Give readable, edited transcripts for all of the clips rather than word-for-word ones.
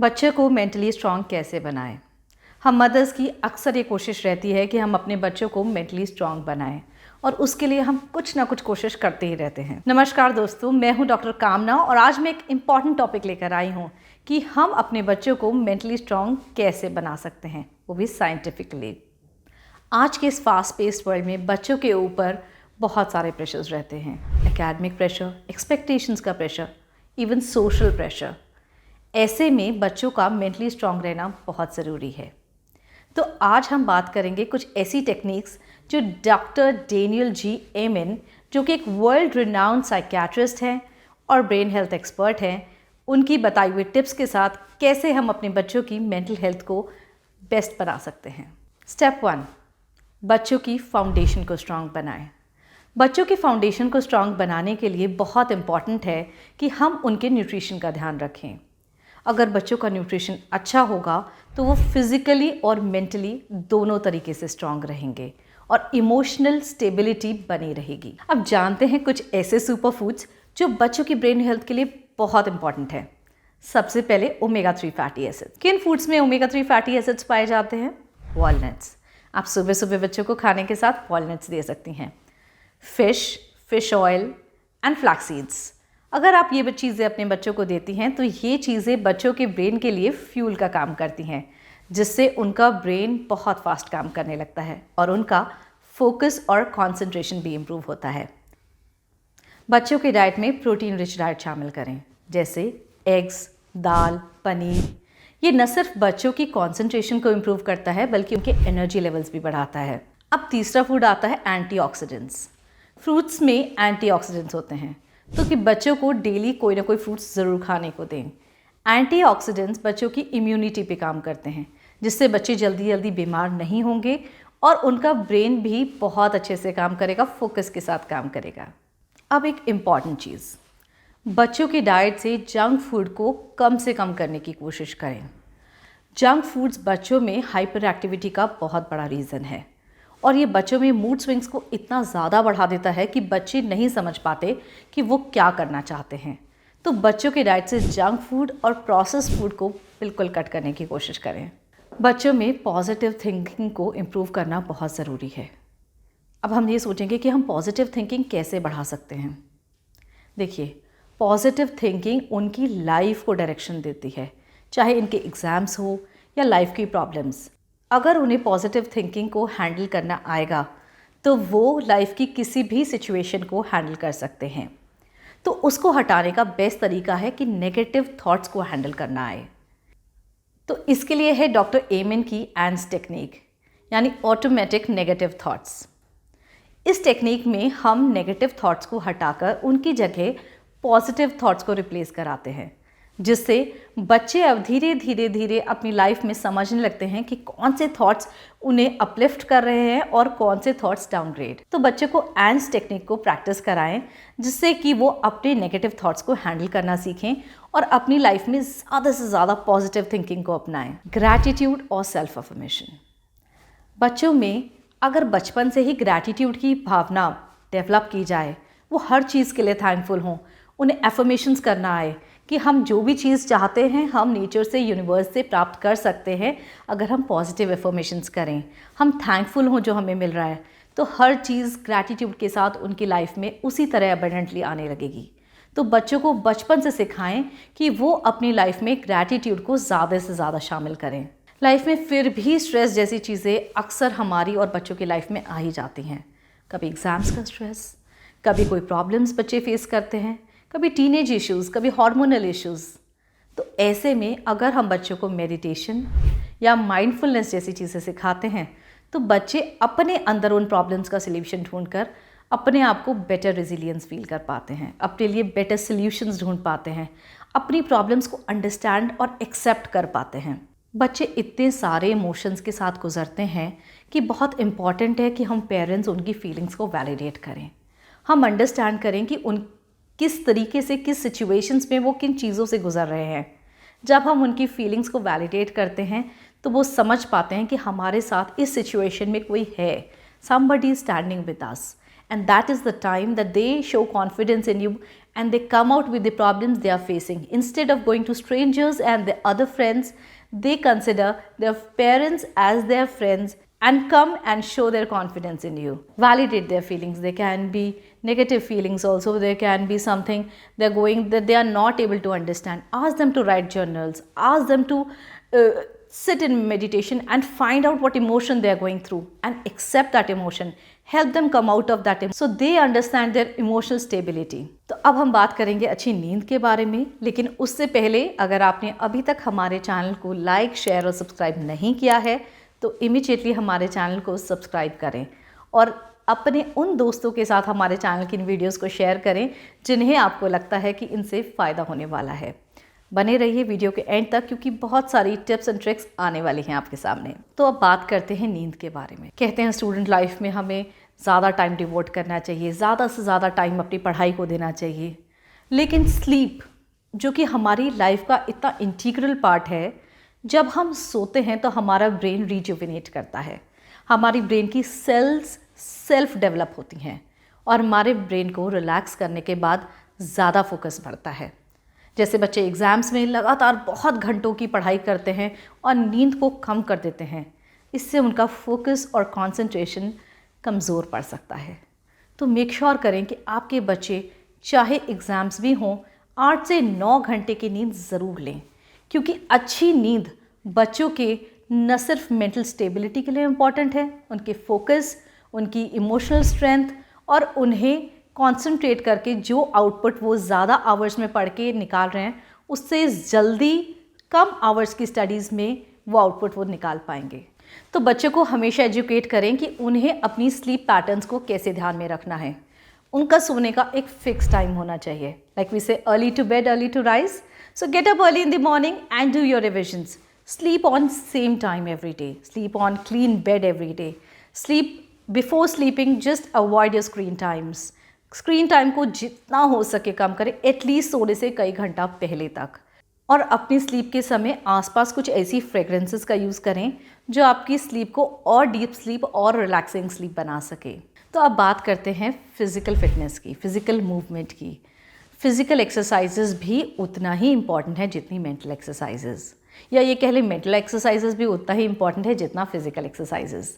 बच्चे को mentally strong कैसे बनाएं? हम मदर्स की अक्सर ये कोशिश रहती है कि हम अपने बच्चों को मेंटली स्ट्रॉन्ग बनाएं और उसके लिए हम कुछ ना कुछ कोशिश करते ही रहते हैं। नमस्कार दोस्तों, मैं हूं डॉक्टर कामना और आज मैं एक इम्पॉर्टेंट टॉपिक लेकर आई हूं कि हम अपने बच्चों को मेंटली स्ट्रॉन्ग कैसे बना सकते हैं, वो भी साइंटिफिकली। आज के इस फास्ट पेस्ड वर्ल्ड में बच्चों के ऊपर बहुत सारे प्रेशर्स रहते हैं। एकेडमिक प्रेशर, एक्सपेक्टेशंस का प्रेशर, इवन सोशल प्रेशर। ऐसे में बच्चों का मेंटली स्ट्रॉन्ग रहना बहुत ज़रूरी है। तो आज हम बात करेंगे कुछ ऐसी टेक्निक्स जो डॉक्टर डेनियल जी एमेन, जो कि एक वर्ल्ड रिनाउंड साइकियाट्रिस्ट हैं और ब्रेन हेल्थ एक्सपर्ट हैं, उनकी बताई हुई टिप्स के साथ कैसे हम अपने बच्चों की मेंटल हेल्थ को बेस्ट बना सकते हैं। स्टेप 1, बच्चों की फाउंडेशन को स्ट्रॉन्ग बनाएं। बच्चों की फाउंडेशन को स्ट्रॉन्ग बनाने के लिए बहुत इम्पॉर्टेंट है कि हम उनके न्यूट्रिशन का ध्यान रखें। अगर बच्चों का न्यूट्रिशन अच्छा होगा तो वो फिज़िकली और मेंटली दोनों तरीके से स्ट्रॉन्ग रहेंगे और इमोशनल स्टेबिलिटी बनी रहेगी। अब जानते हैं कुछ ऐसे सुपर फूड्स जो बच्चों की ब्रेन हेल्थ के लिए बहुत इंपॉर्टेंट है। सबसे पहले ओमेगा 3 फैटी एसिड्स। किन फूड्स में ओमेगा 3 फैटी एसिड्स पाए जाते हैं? वॉलनट्स। आप सुबह सुबह बच्चों को खाने के साथ वॉलनट्स दे सकती हैं। Fish oil and flax seeds. अगर आप ये चीज़ें अपने बच्चों को देती हैं तो ये चीज़ें बच्चों के ब्रेन के लिए फ्यूल का काम करती हैं, जिससे उनका ब्रेन बहुत फास्ट काम करने लगता है और उनका फोकस और कंसंट्रेशन भी इम्प्रूव होता है। बच्चों की डाइट में प्रोटीन रिच डाइट शामिल करें, जैसे एग्स, दाल, पनीर। ये न सिर्फ बच्चों की कंसंट्रेशन को इम्प्रूव करता है बल्कि उनके एनर्जी लेवल्स भी बढ़ाता है। अब तीसरा फूड आता है एंटीऑक्सीडेंट्स। फ्रूट्स में एंटीऑक्सीडेंट्स होते हैं, तो कि बच्चों को डेली कोई ना कोई फ्रूट्स ज़रूर खाने को दें। एंटीऑक्सीडेंट्स बच्चों की इम्यूनिटी पे काम करते हैं, जिससे बच्चे जल्दी जल्दी बीमार नहीं होंगे और उनका ब्रेन भी बहुत अच्छे से काम करेगा, फोकस के साथ काम करेगा। अब एक इम्पॉर्टेंट चीज़, बच्चों की डाइट से जंक फूड को कम से कम करने की कोशिश करें। जंक फूड्स बच्चों में हाइपर एक्टिविटी का बहुत बड़ा रीज़न है और ये बच्चों में मूड स्विंग्स को इतना ज़्यादा बढ़ा देता है कि बच्चे नहीं समझ पाते कि वो क्या करना चाहते हैं। तो बच्चों की डाइट से जंक फूड और प्रोसेस्ड फूड को बिल्कुल कट करने की कोशिश करें। बच्चों में पॉजिटिव थिंकिंग को इम्प्रूव करना बहुत ज़रूरी है। अब हम ये सोचेंगे कि हम पॉजिटिव थिंकिंग कैसे बढ़ा सकते हैं। देखिए, पॉजिटिव थिंकिंग उनकी लाइफ को डायरेक्शन देती है, चाहे इनके एग्ज़ाम्स हो या लाइफ की प्रॉब्लम्स। अगर उन्हें पॉजिटिव थिंकिंग को हैंडल करना आएगा तो वो लाइफ की किसी भी सिचुएशन को हैंडल कर सकते हैं। तो उसको हटाने का बेस्ट तरीका है कि नेगेटिव थॉट्स को हैंडल करना आए। तो इसके लिए है डॉक्टर एमेन की एंड्स टेक्निक, यानी ऑटोमेटिक नेगेटिव थॉट्स। इस टेक्निक में हम नेगेटिव थॉट्स को हटाकर उनकी जगह पॉजिटिव थॉट्स को रिप्लेस कराते हैं, जिससे बच्चे अब धीरे धीरे अपनी लाइफ में समझने लगते हैं कि कौन से थॉट्स उन्हें अपलिफ्ट कर रहे हैं और कौन से थॉट्स डाउनग्रेड। तो बच्चे को एंड्स टेक्निक को प्रैक्टिस कराएं, जिससे कि वो अपने नेगेटिव थॉट्स को हैंडल करना सीखें और अपनी लाइफ में ज़्यादा से ज़्यादा पॉजिटिव थिंकिंग को अपनाएं। ग्रैटिट्यूड और सेल्फ अफर्मेशन। बच्चों में अगर बचपन से ही ग्रैटिट्यूड की भावना डेवलप की जाए, वो हर चीज़ के लिए थैंकफुल हों, उन्हें एफर्मेशंस करना आए कि हम जो भी चीज़ चाहते हैं हम नेचर से, यूनिवर्स से प्राप्त कर सकते हैं अगर हम पॉजिटिव एफर्मेशंस करें, हम थैंकफुल हों जो हमें मिल रहा है, तो हर चीज़ ग्रैटिट्यूड के साथ उनकी लाइफ में उसी तरह अबंडेंटली आने लगेगी। तो बच्चों को बचपन से सिखाएं कि वो अपनी लाइफ में ग्रैटिट्यूड को ज़्यादा से ज़्यादा शामिल करें। लाइफ में फिर भी स्ट्रेस जैसी चीज़ें अक्सर हमारी और बच्चों की लाइफ में आ ही जाती हैं। कभी एग्ज़ाम्स का स्ट्रेस, कभी कोई प्रॉब्लम्स बच्चे फेस करते हैं, कभी टीनेज इश्यूज़, कभी हार्मोनल इश्यूज़। तो ऐसे में अगर हम बच्चों को मेडिटेशन या माइंडफुलनेस जैसी चीज़ें सिखाते हैं तो बच्चे अपने अंदर उन प्रॉब्लम्स का सल्यूशन ढूंढकर अपने आप को बेटर रेजिलियंस फील कर पाते हैं, अपने लिए बेटर सल्यूशंस ढूंढ पाते हैं, अपनी प्रॉब्लम्स को अंडरस्टैंड और एक्सेप्ट कर पाते हैं। बच्चे इतने सारे इमोशंस के साथ गुजरते हैं कि बहुत इम्पॉर्टेंट है कि हम पेरेंट्स उनकी फीलिंग्स को वैलिडेट करें। हम अंडरस्टैंड करें कि उन किस तरीके से, किस सिचुएशंस में वो किन चीज़ों से गुजर रहे हैं। जब हम उनकी फीलिंग्स को वैलिडेट करते हैं तो वो समझ पाते हैं कि हमारे साथ इस सिचुएशन में कोई है, somebody is standing with us, and that is the time that they show confidence in you and they come out with the problems they are facing. Instead of going to strangers and their other friends, they consider their parents as their friends and come and show their confidence in you. Validate their feelings. They can be negative feelings also. There can be something they're going that they are not able to understand. Ask them to write journals. Ask them to sit in meditation and find out what emotion they are going through and accept that emotion. Help them come out of that so they understand their emotional stability. तो अब हम बात करेंगे अच्छी नींद के बारे में, लेकिन उससे पहले अगर आपने अभी तक हमारे चैनल को लाइक, शेयर और सब्सक्राइब नहीं किया है तो इमीडिएटली हमारे चैनल को सब्सक्राइब करें और अपने उन दोस्तों के साथ हमारे चैनल की इन वीडियोस को शेयर करें जिन्हें आपको लगता है कि इनसे फ़ायदा होने वाला है। बने रहिए वीडियो के एंड तक क्योंकि बहुत सारी टिप्स एंड ट्रिक्स आने वाली हैं आपके सामने। तो अब बात करते हैं नींद के बारे में। कहते हैं स्टूडेंट लाइफ में हमें ज़्यादा टाइम डिवोट करना चाहिए, ज़्यादा से ज़्यादा टाइम अपनी पढ़ाई को देना चाहिए, लेकिन स्लीप जो कि हमारी लाइफ का इतना इंटीग्रल पार्ट है, जब हम सोते हैं तो हमारा ब्रेन रिजुविनेट करता है, हमारी ब्रेन की सेल्स सेल्फ डेवलप होती हैं और हमारे ब्रेन को रिलैक्स करने के बाद ज़्यादा फोकस बढ़ता है। जैसे बच्चे एग्ज़ाम्स में लगातार बहुत घंटों की पढ़ाई करते हैं और नींद को कम कर देते हैं, इससे उनका फोकस और कंसंट्रेशन कमज़ोर पड़ सकता है। तो मेक श्योर करें कि आपके बच्चे चाहे एग्ज़ाम्स भी हों 8 से 9 घंटे की नींद ज़रूर लें, क्योंकि अच्छी नींद बच्चों के न सिर्फ मेंटल स्टेबिलिटी के लिए इम्पॉर्टेंट है, उनके फोकस, उनकी इमोशनल स्ट्रेंथ और उन्हें कंसंट्रेट करके जो आउटपुट वो ज़्यादा आवर्स में पढ़ के निकाल रहे हैं उससे जल्दी कम आवर्स की स्टडीज़ में वो आउटपुट वो निकाल पाएंगे। तो बच्चों को हमेशा एजुकेट करें कि उन्हें अपनी स्लीप पैटर्न्स को कैसे ध्यान में रखना है। उनका सोने का एक फिक्स टाइम होना चाहिए, like we say early to bed early to rise. So get up early in the morning and do your revisions. Sleep on same time every day. Sleep on clean bed every day. Sleep before sleeping, just avoid your screen times. Screen time को जितना हो सके कम करें, at least सोने से कई घंटा पहले तक। और अपनी स्लीप के समय आसपास कुछ ऐसी फ्रेगरेंसेस का यूज़ करें जो आपकी स्लीप को और डीप स्लीप और रिलैक्सिंग स्लीप बना सके। तो अब बात करते हैं फिज़िकल फिटनेस की, फ़िज़िकल मूवमेंट की। फ़िज़िकल एक्सरसाइजेज भी उतना ही इम्पॉर्टेंट है जितनी मेंटल एक्सरसाइजेज, या ये कह लें मेंटल एक्सरसाइजेज भी उतना ही इम्पॉर्टेंट है जितना physical exercises.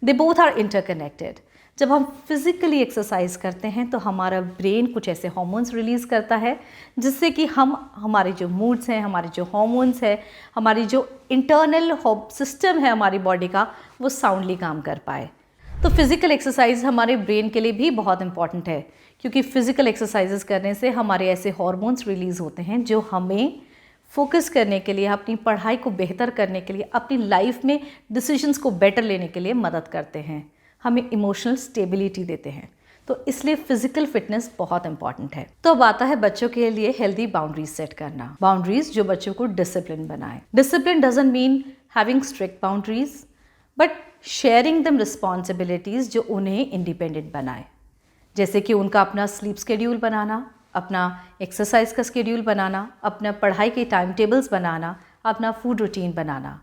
They both are interconnected. जब हम फिज़िकली एक्सरसाइज करते हैं तो हमारा ब्रेन कुछ ऐसे हार्मोन्स रिलीज़ करता है जिससे कि हम हमारे जो मूड्स हैं, हमारे जो हार्मोन्स है, हमारी जो इंटरनल सिस्टम है हमारी बॉडी का, वो साउंडली काम कर पाए। तो फिज़िकल एक्सरसाइज हमारे ब्रेन के लिए भी बहुत इंपॉर्टेंट है, क्योंकि फ़िज़िकल एक्सरसाइजेज करने से हमारे ऐसे हार्मोन्स रिलीज़ होते हैं जो हमें फोकस करने के लिए, अपनी पढ़ाई को बेहतर करने के लिए, अपनी लाइफ में डिसीजंस को बेटर लेने के लिए मदद करते हैं, हमें इमोशनल स्टेबिलिटी देते हैं। तो इसलिए फिजिकल फिटनेस बहुत इंपॉर्टेंट है। तो अब आता है बच्चों के लिए हेल्दी बाउंड्रीज सेट करना, बाउंड्रीज जो बच्चों को डिसिप्लिन बनाए। Discipline doesn't mean having strict boundaries, but sharing them responsibilities जो उन्हें इंडिपेंडेंट बनाए, जैसे कि उनका अपना स्लीप शेड्यूल बनाना, अपना एक्सरसाइज का शेड्यूल बनाना, अपना पढ़ाई के टाइम टेबल्स बनाना, अपना फूड रूटीन बनाना।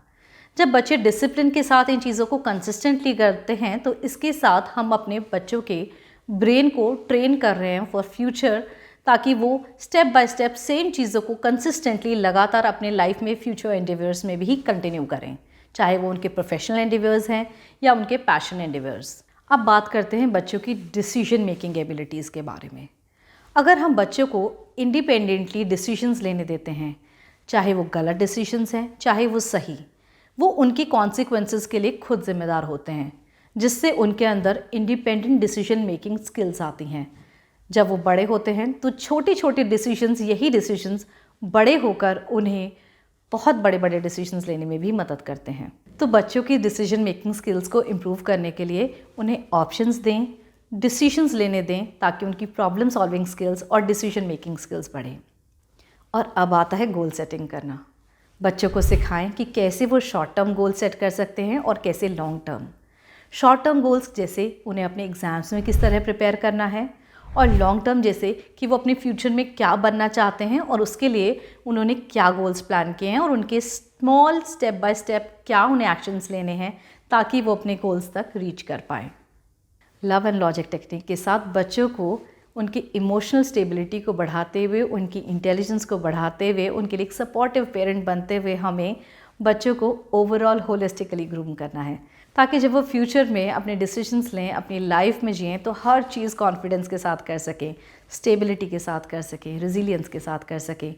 जब बच्चे डिसिप्लिन के साथ इन चीज़ों को कंसिस्टेंटली करते हैं तो इसके साथ हम अपने बच्चों के ब्रेन को ट्रेन कर रहे हैं फॉर फ्यूचर, ताकि वो स्टेप बाय स्टेप सेम चीज़ों को कंसिस्टेंटली लगातार अपने लाइफ में फ्यूचर एंडेवर्स में भी कंटिन्यू करें, चाहे वो उनके प्रोफेशनल एंडेवर्स हैं या उनके पैशन एंडेवर्स। अब बात करते हैं बच्चों की डिसीजन मेकिंग एबिलिटीज़ के बारे में। अगर हम बच्चों को इंडिपेंडेंटली डिसीजंस लेने देते हैं, चाहे वो गलत डिसीजंस हैं चाहे वो सही, वो उनकी कॉन्सिक्वेंसेस के लिए खुद जिम्मेदार होते हैं, जिससे उनके अंदर इंडिपेंडेंट डिसीजन मेकिंग स्किल्स आती हैं। जब वो बड़े होते हैं तो छोटे छोटे डिसीजंस, यही डिसीजंस बड़े होकर उन्हें बहुत बड़े बड़े डिसीजंस लेने में भी मदद करते हैं। तो बच्चों की डिसीजन मेकिंग स्किल्स को इम्प्रूव करने के लिए उन्हें ऑप्शंस दें, डिसीजंस लेने दें, ताकि उनकी प्रॉब्लम सॉल्विंग स्किल्स और डिसीजन मेकिंग स्किल्स बढ़ें। और अब आता है गोल सेटिंग करना। बच्चों को सिखाएं कि कैसे वो शॉर्ट टर्म गोल सेट कर सकते हैं और कैसे long term. Short term goals जैसे उन्हें अपने एग्ज़ाम्स में किस तरह प्रिपेयर करना है, और लॉन्ग टर्म जैसे कि वो अपने फ्यूचर में क्या बनना चाहते हैं और उसके लिए उन्होंने क्या गोल्स प्लान किए हैं और उनके स्मॉल स्टेप बाय स्टेप क्या उन्हें एक्शंस लेने हैं ताकि वो अपने गोल्स तक रीच कर पाएँ। लव एंड लॉजिक टेक्निक के साथ बच्चों को उनकी इमोशनल स्टेबिलिटी को बढ़ाते हुए, उनकी इंटेलिजेंस को बढ़ाते हुए, उनके लिए एक सपोर्टिव पेरेंट बनते हुए हमें बच्चों को ओवरऑल होलिस्टिकली ग्रूम करना है, ताकि जब वो फ्यूचर में अपने डिसीजंस लें, अपनी लाइफ में जिएं, तो हर चीज़ कॉन्फिडेंस के साथ कर सकें, स्टेबिलिटी के साथ कर सकें, रेजिलियंस के साथ कर सकें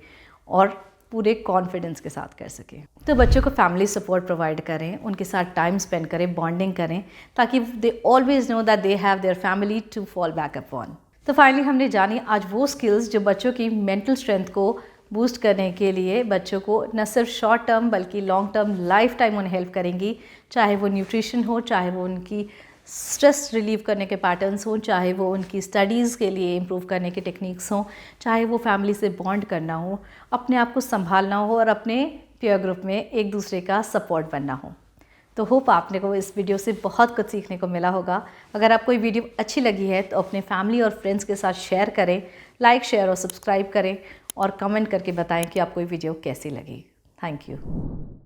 और पूरे कॉन्फिडेंस के साथ कर सकें। तो बच्चों को फैमिली सपोर्ट प्रोवाइड करें, उनके साथ टाइम स्पेंड करें, बॉन्डिंग करें, ताकि they always know that they have their family to fall back upon. तो फाइनली हमने जानी आज वो स्किल्स जो बच्चों की मेंटल स्ट्रेंथ को बूस्ट करने के लिए बच्चों को न सिर्फ शॉर्ट टर्म बल्कि लॉन्ग टर्म लाइफ टाइम उन्हें हेल्प करेंगी, चाहे वो न्यूट्रिशन हो, चाहे वो उनकी स्ट्रेस रिलीव करने के पैटर्न्स हों, चाहे वो उनकी स्टडीज़ के लिए इम्प्रूव करने के टेक्निक्स हों, चाहे वो फैमिली से बॉन्ड करना हो, अपने आप को संभालना हो और अपने पीयर ग्रुप में एक दूसरे का सपोर्ट बनना हो। तो होप आपने को इस वीडियो से बहुत कुछ सीखने को मिला होगा। अगर आपको ये वीडियो अच्छी लगी है तो अपने फैमिली और फ्रेंड्स के साथ शेयर करें, लाइक, शेयर और सब्सक्राइब करें और कमेंट करके बताएं कि आपको ये वीडियो कैसी लगी। Thank you.